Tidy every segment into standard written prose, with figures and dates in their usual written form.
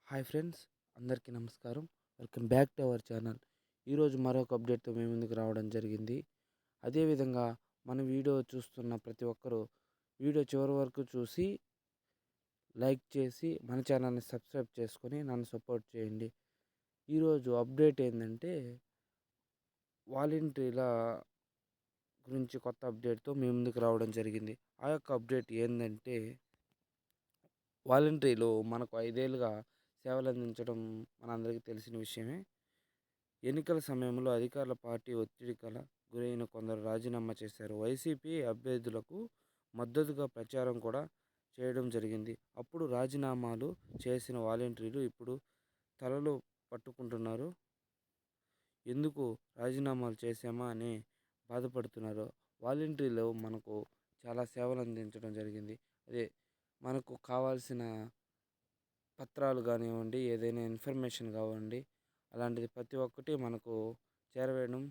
Hi friends, అందరికీ నమస్కారం. Welcome back to our channel. ఈరోజు మరొక అప్డేట్తో మీ ముందుకు రావడం జరిగింది. అదేవిధంగా మన వీడియో చూస్తున్న ప్రతి ఒక్కరూ వీడియో చివరి వరకు చూసి లైక్ చేసి మన ఛానల్ని సబ్స్క్రైబ్ చేసుకొని నన్ను సపోర్ట్ చేయండి. ఈరోజు అప్డేట్ ఏంటంటే వాలంటీర్ల గురించి కొత్త అప్డేట్తో మీ ముందుకు రావడం జరిగింది. ఆ యొక్క అప్డేట్ ఏంటంటే వాలంటీర్లు మనకు 5 ఏళ్లుగా సేవలు అందించడం మనందరికీ తెలిసిన విషయమే. ఎన్నికల సమయంలో అధికారుల పార్టీ ఒత్తిడికి గురైన కొందరు రాజీనామా చేశారు. వైసీపీ అభ్యర్థులకు మద్దతుగా ప్రచారం కూడా చేయడం జరిగింది. అప్పుడు రాజీనామాలు చేసిన వాలంటీర్లు ఇప్పుడు తలలు పట్టుకుంటున్నారు. ఎందుకు రాజీనామాలు చేశామా అని బాధపడుతున్నారు. వాలంటీర్లు మనకు చాలా సేవలు అందించడం జరిగింది. అదే మనకు కావాల్సిన పత్రాలు కానివ్వండి, ఏదైనా ఇన్ఫర్మేషన్ కావండి, అలాంటిది ప్రతి ఒక్కటి మనకు చేరవేయడం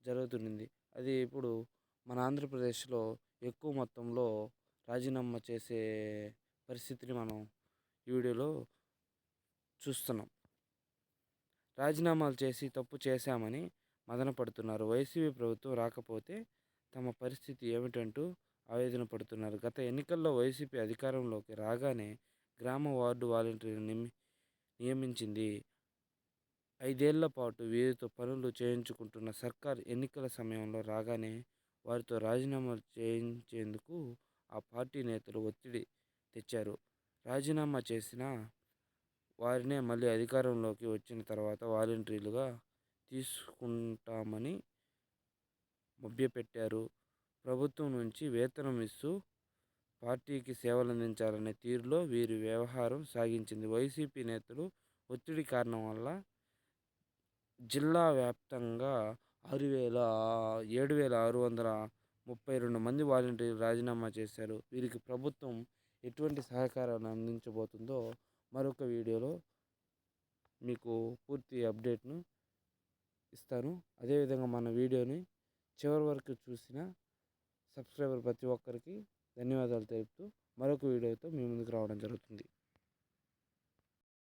జరుగుతుంది. అది ఇప్పుడు మన ఆంధ్రప్రదేశ్లో ఎక్కువ మొత్తంలో రాజీనామా చేసే పరిస్థితిని మనం ఈ వీడియోలో చూస్తున్నాం. రాజీనామాలు చేసి తప్పు చేశామని మదన పడుతున్నారు. వైసీపీ ప్రభుత్వం రాకపోతే తమ పరిస్థితి ఏమిటంటూ ఆవేదన పడుతున్నారు. గత ఎన్నికల్లో వైసీపీ అధికారంలోకి రాగానే గ్రామ వార్డు వాలంటీర్లను నియమించింది. 5 ఏళ్ల పాటు వీరితో పనులు చేయించుకుంటున్న సర్కార్ ఎన్నికల సమయంలో రాగానే వారితో రాజీనామాలు చేయించేందుకు ఆ పార్టీ నేతలు ఒత్తిడి తెచ్చారు. రాజీనామా చేసిన వారినే మళ్ళీ అధికారంలోకి వచ్చిన తర్వాత వాలంటీర్లుగా తీసుకుంటామని మభ్యపెట్టారు. ప్రభుత్వం నుంచి వేతనం ఇస్తూ పార్టీకి సేవలందించాలనే తీరులో వీరి వ్యవహారం సాగించింది. వైసీపీ నేతలు ఒత్తిడి కారణం వల్ల జిల్లా వ్యాప్తంగా 7,632 మంది వాలంటీర్లు రాజీనామా చేశారు. వీరికి ప్రభుత్వం ఎటువంటి సహకారాన్ని అందించబోతుందో మరొక వీడియోలో మీకు పూర్తి అప్డేట్ను ఇస్తాను. అదేవిధంగా మన వీడియోని చివరి వరకు చూసిన సబ్స్క్రైబర్ ప్రతి ఒక్కరికి ధన్యవాదాలు తెలుపుతూ మరొక వీడియోతో మీ ముందుకు రావడం జరుగుతుంది.